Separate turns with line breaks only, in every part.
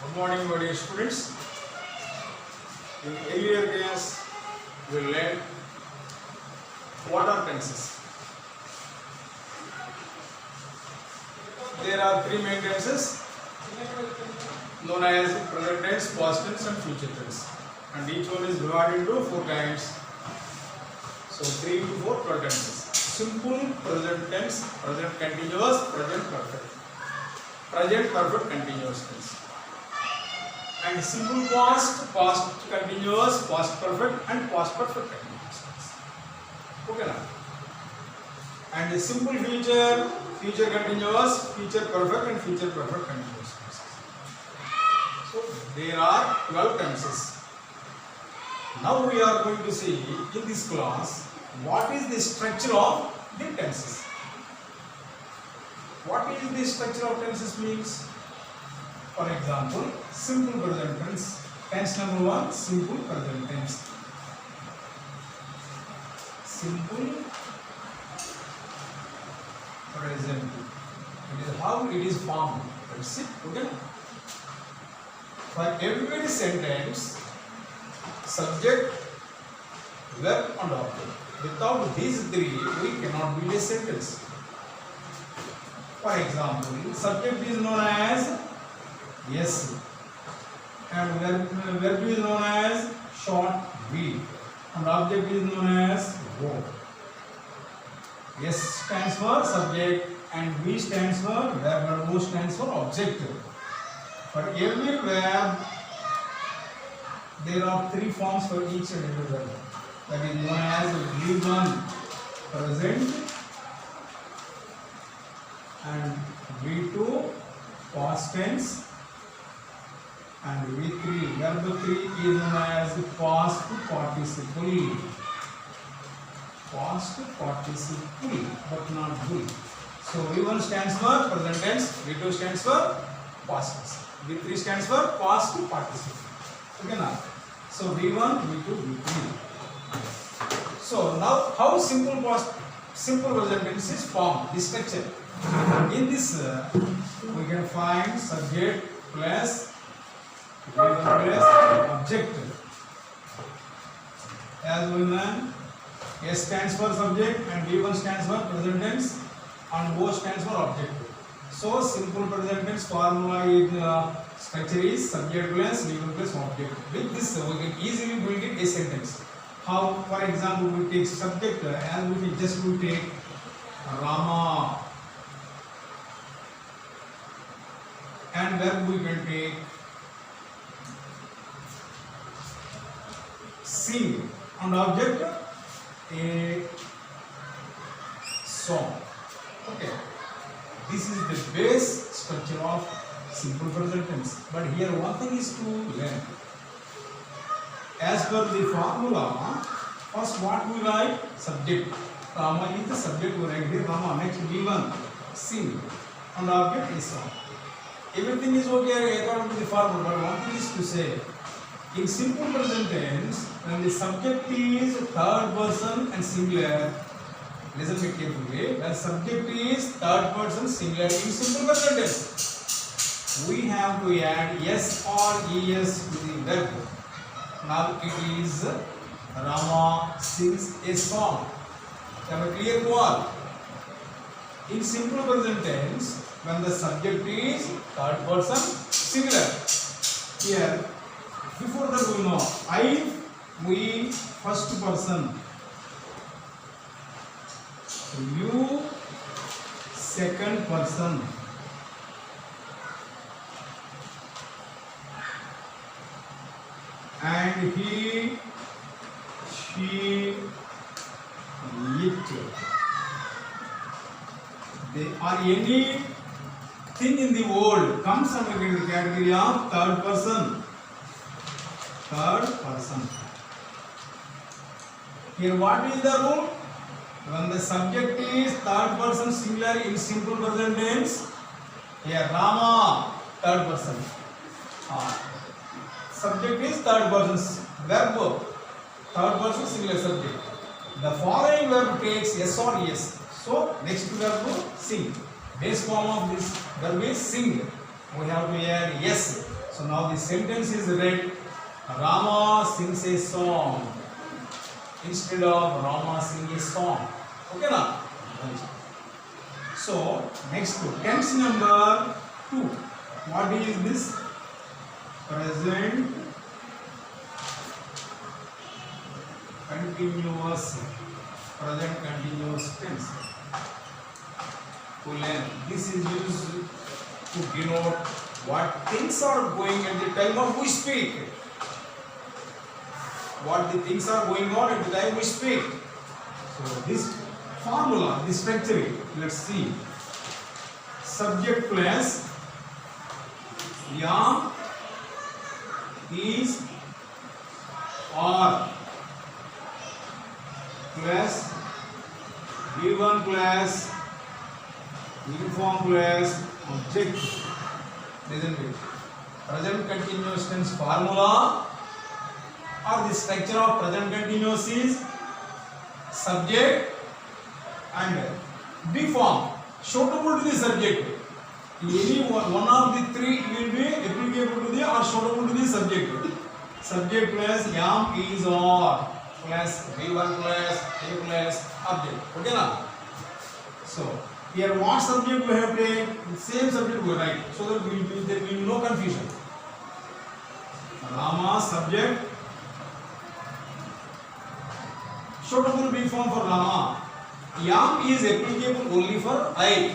Good morning, my dear students. In earlier days, we learned what are tenses. There are three main tenses known as present tense, past tense, and future tense. And each one is divided into four kinds. So 3 to 4 tenses. Simple present tense, present continuous, present perfect. Present perfect continuous tense. And simple past, past continuous, past perfect, and past perfect continuous tense. Okay now. And the simple future, future continuous, future perfect, and future perfect continuous tenses. So there are 12 tenses. Now we are going to see in this class what is the structure of the tenses. What is the structure of tenses means? For example, simple present tense. Tense number 1, simple present tense. Simple present. It is how it is formed. That's it. Okay. For every sentence, subject, verb, and object. Without these three, we cannot build a sentence. For example, subject is known as yes, and verb is known as short V, and object is known as go. S stands for subject, and V stands for verb, and O stands for object. For every verb, there are three forms for each and every verb. That is known as V1 present, and V2 past tense, and V3 verb 3 is known as past participle. Past participle, but not full. So V1 stands for present tense, V2 stands for past tense, V3 stands for past participle. Okay now. So V1, V2, V3. So now how simple present tense is formed, this structure. In this we can find subject plus V1 plus object. As we know, S stands for subject and V1 stands for present tense and O stands for object. So simple present tense formula in structure is subject plus V1 plus object. With this we can easily build it a sentence. How? For example, we take subject and we just will take Rama, and verb we can take sing, and object a song. Okay, this is the base structure of simple present tense. But here one thing is to learn. As per the formula, first what we write? Subject. Rama is the subject we write here. Rama. Next V1 sing, and object is song. Everything is okay according to the formula, but one thing is to say, in simple present tense, when the subject is third person and singular, listen to me carefully, when subject is third person singular in simple present tense, we have to add S or ES to the verb. Now it is Rama sings a song. Have a clear to all? In simple present tense, when the subject is third person singular, here before that we know I, we first person, you second person, and he, she, it. They are anything in the world comes under the category of third person. Third person. Here what is the rule? When the subject is third person singular in simple present tense, here Rama third person. Subject is third person, verb third person singular subject. The following verb takes S or ES. So next verb sing. Base form of this verb is sing. We have to add yes. So now the sentence is read. Rama sings a song instead of Rama sing a song. Okay na? So next tense number 2. What is this? Present continuous. Present continuous tense. This is used to denote what things are going at the time of we speak. What the things are going on at the time we speak. So this formula, this structure, let's see. Subject plus am, is, are plus given plus uniform plus object, isn't it? Present continuous tense formula or the structure of present continuous is subject and be form suitable to the subject. Any one of the three will be applicable to the or suitable to the subject. Subject plus am, is, are plus B1 plus A plus object. Okay na? So here what subject we have taken? The same subject we write so that there will be no confusion. Rama subject. Suitable be form for Rama. Am is applicable only for I,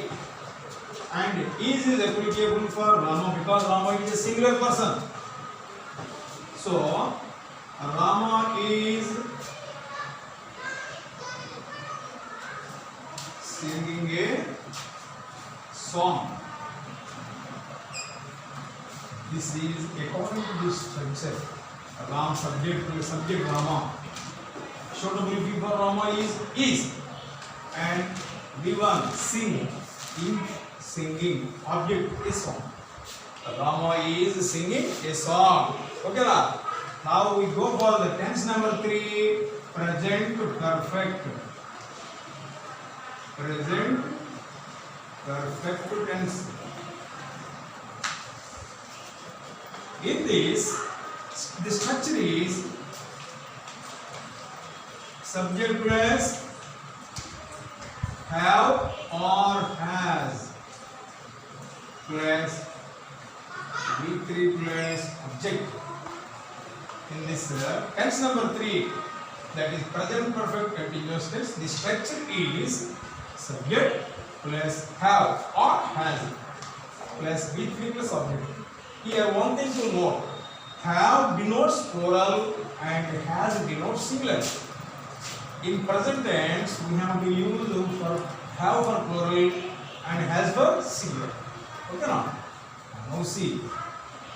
and is applicable for Rama because Rama is a singular person. So Rama is singing a song. This is according to this structure. Ram subject Rama. Suitable be for Rama is, and V1 sing, in singing, object is song. Rama is singing a song. Okay na? Now we go for the tense number 3, present perfect. Present perfect tense. In this, the structure is subject plus have or has plus V3 plus object. In this tense number 3, that is present perfect continuous tense, the structure is subject plus have or has plus V3 plus object. Here one thing to note, have denotes plural and has denotes singular. In present tense, we have to use for have for plural and has for singular. Okay now? Now see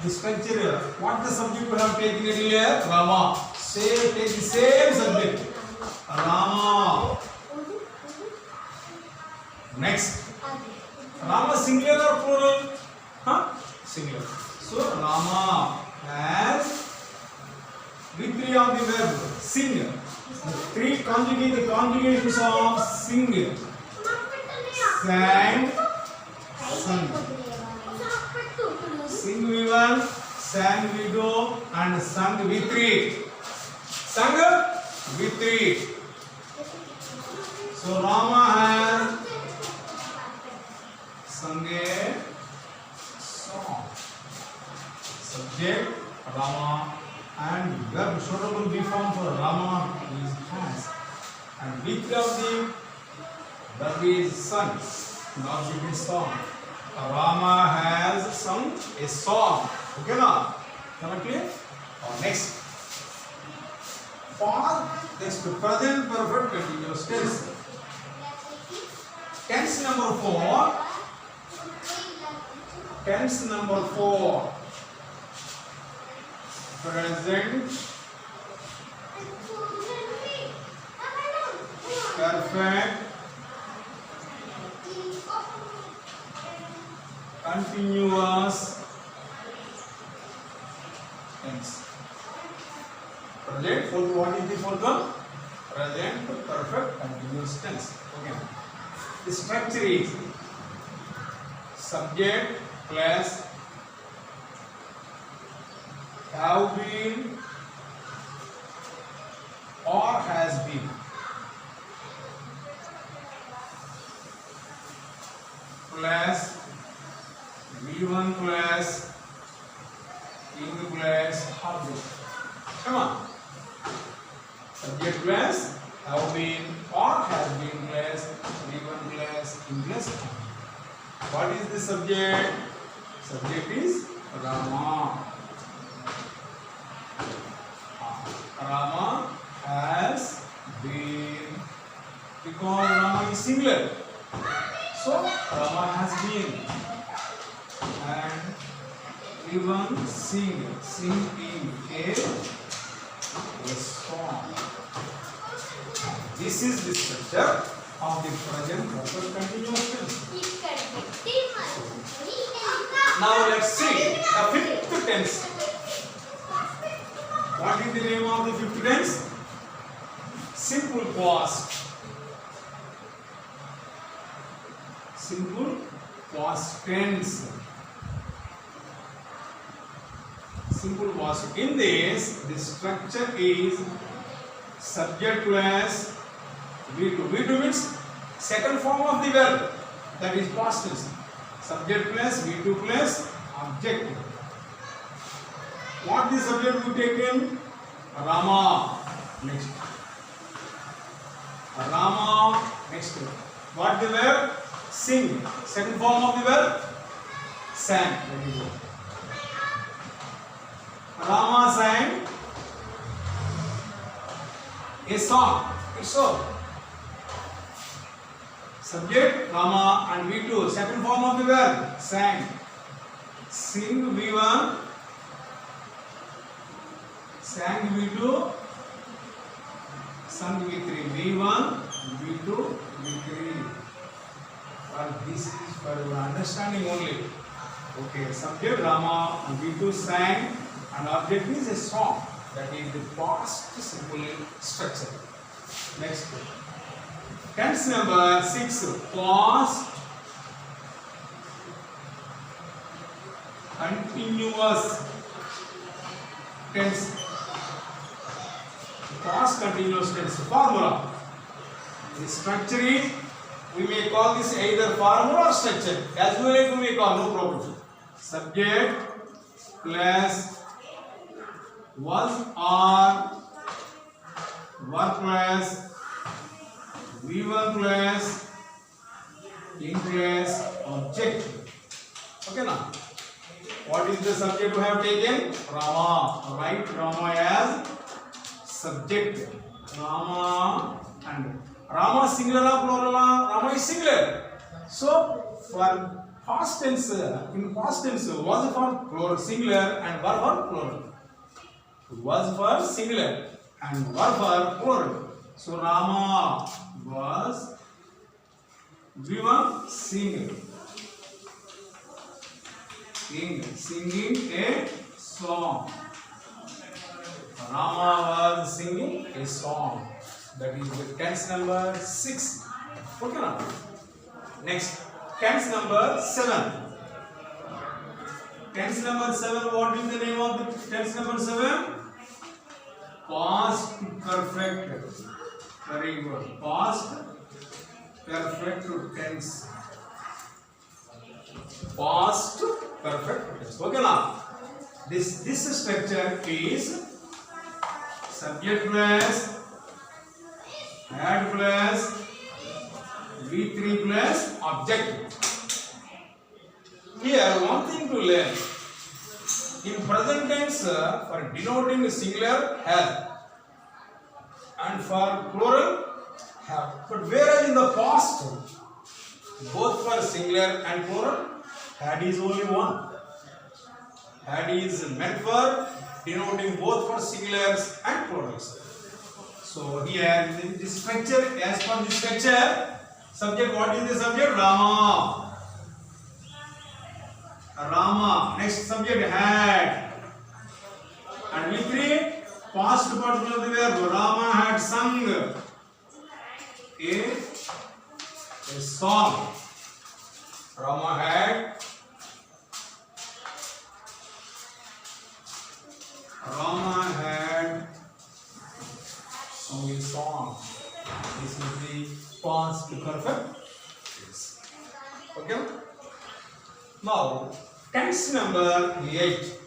the structure. What the subject we have taken earlier? Rama. Say take the same subject. Rama. Next. Rama singular or plural? Huh? Singular. So Rama has V3 on the verb sing. The conjugations of sing, sang, sung. Sing V1, sang V2, and sung V3. Sung V3. So Rama has sung a song. Subject Rama and verb suitable be form for Rama is has, and V3 of the verb is sung, not be song. Rama has sung a song. Okay now? Clear? Next. For this present perfect continuous tense. Tense number 4. Tense number 4. Present perfect continuous tense. Present, what is the fourth one? Present perfect continuous tense. Okay. The structure is subject plus have been or has been. Plus V1 plus ing plus object. Come on. Subject plus have been or has been plus V1 plus ing plus object. What is the subject? Subject is Rama. Rama has been, because Rama is singular. So Rama has been, and even singing a song. This is the structure of the present perfect continuous tense. Now let's see the fifth tense. What is the name of the fifth tense? Simple past. Simple past tense. Simple past. In this, the structure is subject plus V2. V2 means second form of the verb, that is past tense. Subject plus V2 plus object. What the subject we take in? Rama. Next. Rama. Next. What the verb? Sing. Second form of the verb? Sang. Very good. Rama sang a song. It's so. Subject Rama and V2. Second form of the verb? Sang. Sing V1. Sang V2. Sung V3. V1, V2, V3. Well, this is for your understanding only. Okay, subject Rama and V2 sang, and object is a song. That is the past simple structure. Next. Tense number 6. Past continuous tense. Past continuous tense formula. The structure is, we may call this either formula or structure. As we like, we may call, no problem. Subject plus was or verb plus V1 plus ing plus object. Okay now. What is the subject we have taken? Rama. Write Rama as subject. Rama, and Rama singular or plural? Rama is singular. So for past tense, in past tense was for plural singular and verb for plural. Was for singular and verb for plural. So Rama was V1 singing a song. Rama was singing a song. That is the tense number 6. Okay now. Next, tense number 7. Tense number 7. What is the name of the tense number 7? Past perfect. Very good. Past perfect tense. Past perfect tense. Okay now. This structure is subject plus had plus V3 plus object. Here one thing to learn. In present tense, for denoting singular has, and for plural have. But whereas in the past, both for singular and plural, had is only one. Had is meant for denoting both for singulars and plurals. So here in this structure, as per this structure, subject, what is the subject? Rama. Rama. Next subject had. And V3, past particle of the verb. Rama had sung a song. Rama had the perfect tense. Okay. Now tense number 8.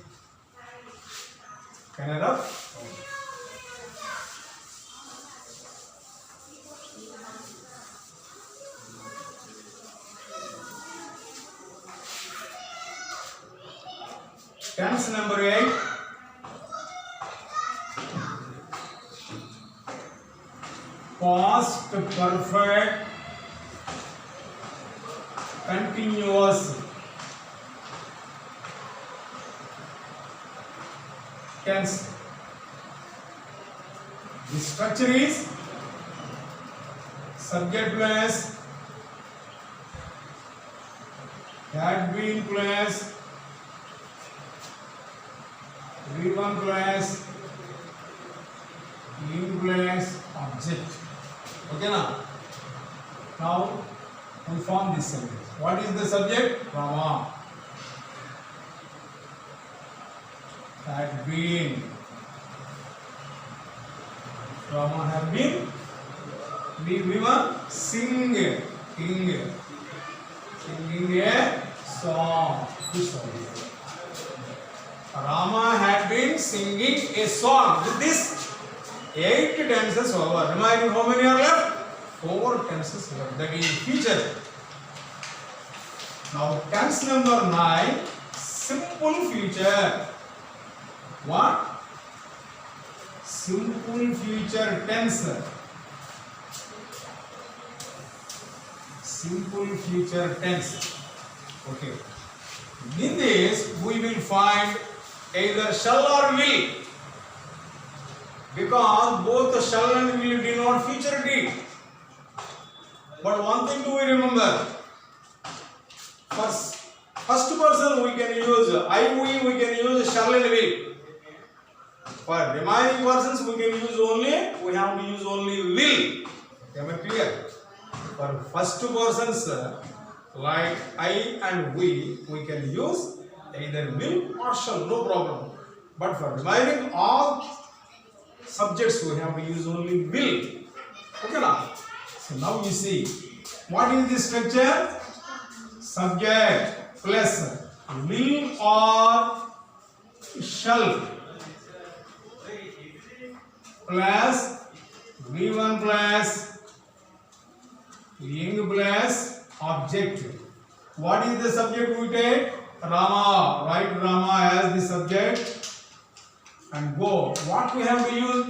Can I rub? Tense number 8. Past perfect continuous tense. The structure is subject plus had been plus V1 plus in plus object. Okay now. Now we form this sentence. What is the subject? Rama had been. Rama had been. V1 singing a song. Which song? Rama had been singing a song. With this 8 tenses over. Remaining how many are left? 4 tenses left. That is future. Now tense number 9. Simple future. What? Simple future tense. Simple future tense. Okay. In this we will find either shall or will, because both shall and will denote future deed. But one thing do we remember, first person we can use I, we can use shall and will. For remaining persons we have to use only will. Am I clear? For first persons like I and we can use either will or shall, no problem. But for remaining all subjects we have to use only will. Okay now? So now you see, what is the structure? Subject plus will or shall plus V1 plus ing plus object. What is the subject we take? Rama. Write Rama as the subject and go. What we have to use?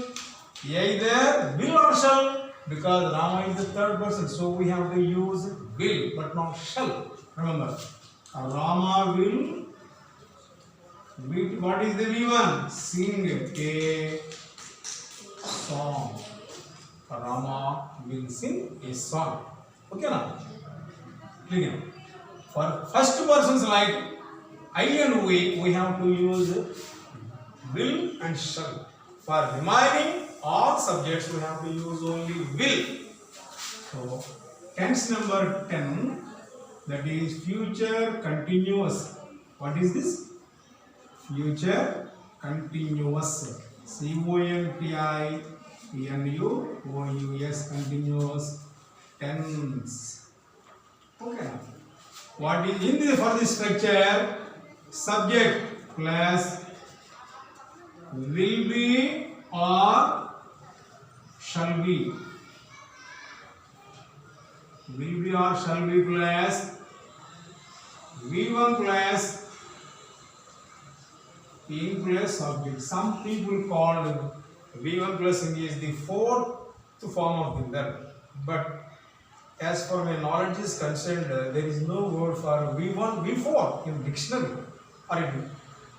Either will or shall, because Rama is the third person, so we have to use will but not shall. Remember, Rama will. What is the V1? Sing a song. Rama will sing a song. Okay now? Clear? For first persons like I and we have to use will and shall. For remaining all subjects we have to use only will. So tense number 10, that is future continuous. What is this? Future continuous. C-O-N-T-I-N-U-O-U-S, continuous tense. Okay. What is in the for this structure? Subject plus will be or shall be. Will be or shall be plus V1 plus ing plus object. Some people call V1 plus ing is the fourth form of the verb, but as for my knowledge is concerned, there is no word for V1, V4 in dictionary or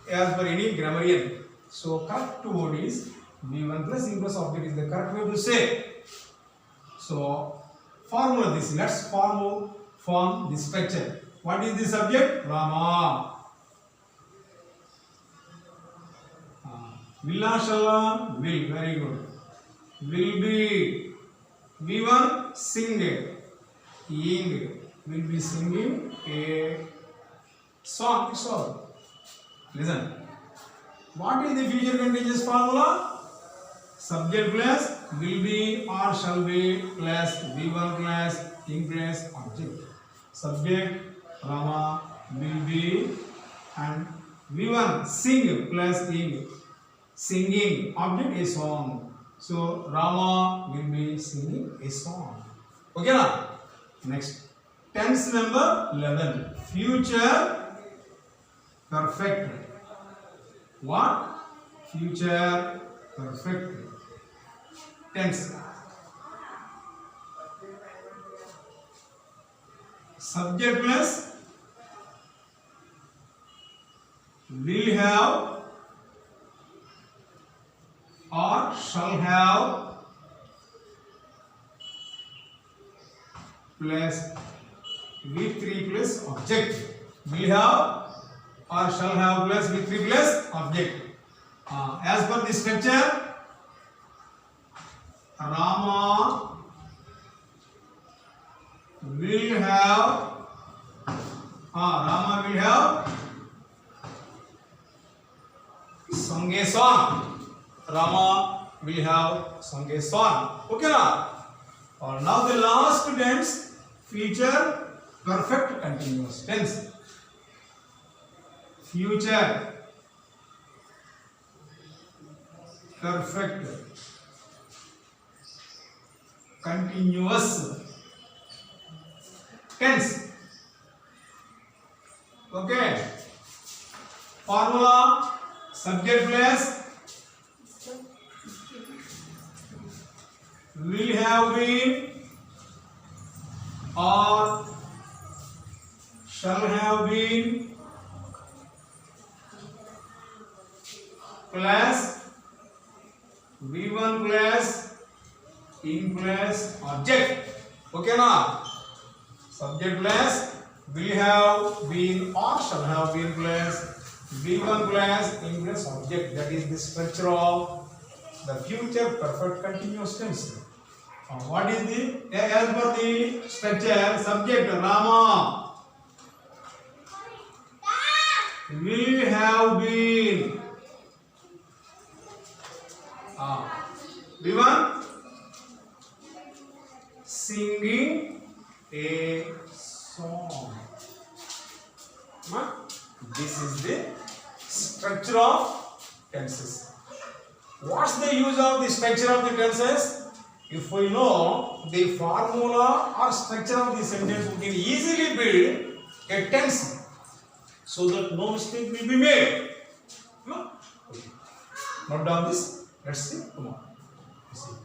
as per any grammarian. So correct word is V1 plus ing plus object is the correct way to say. So formula this. Let's form the structure. What is the subject? Rama. Will or shall? Will. Very good. Will be V1 sing. Ing will be singing a song. It's all. Listen. What is the future continuous formula? subject plus will be or shall be plus V1 plus ing plus object. Subject Rama will be and V1 sing plus ing, singing object a song. So Rama will be singing a song. Okay na? Next tense number 11, future perfect. What? Future perfect tense. Subject plus will have or shall have plus V3 plus object. Will have or shall have plus V3 plus object. As per the structure, Rama will have sung a song. Rama will have sung a song. Okay na? Now the last tense, future perfect continuous tense. Future perfect continuous tense. Okay. Formula: subject plus will have been or shall have been plus V1 plus ing plus object. Okay na? Subject plus will have been or shall have been plus V1 plus ing plus object. That is the structure of the future perfect continuous tense. What is the as per the structure? Subject Rama will have been V1 singing a song. This is the structure of tenses. What's the use of the structure of the tenses? If we know the formula or structure of the sentence, we can easily build a tense so that no mistake will be made. No? Okay. Note down this. Let's see tomorrow. See.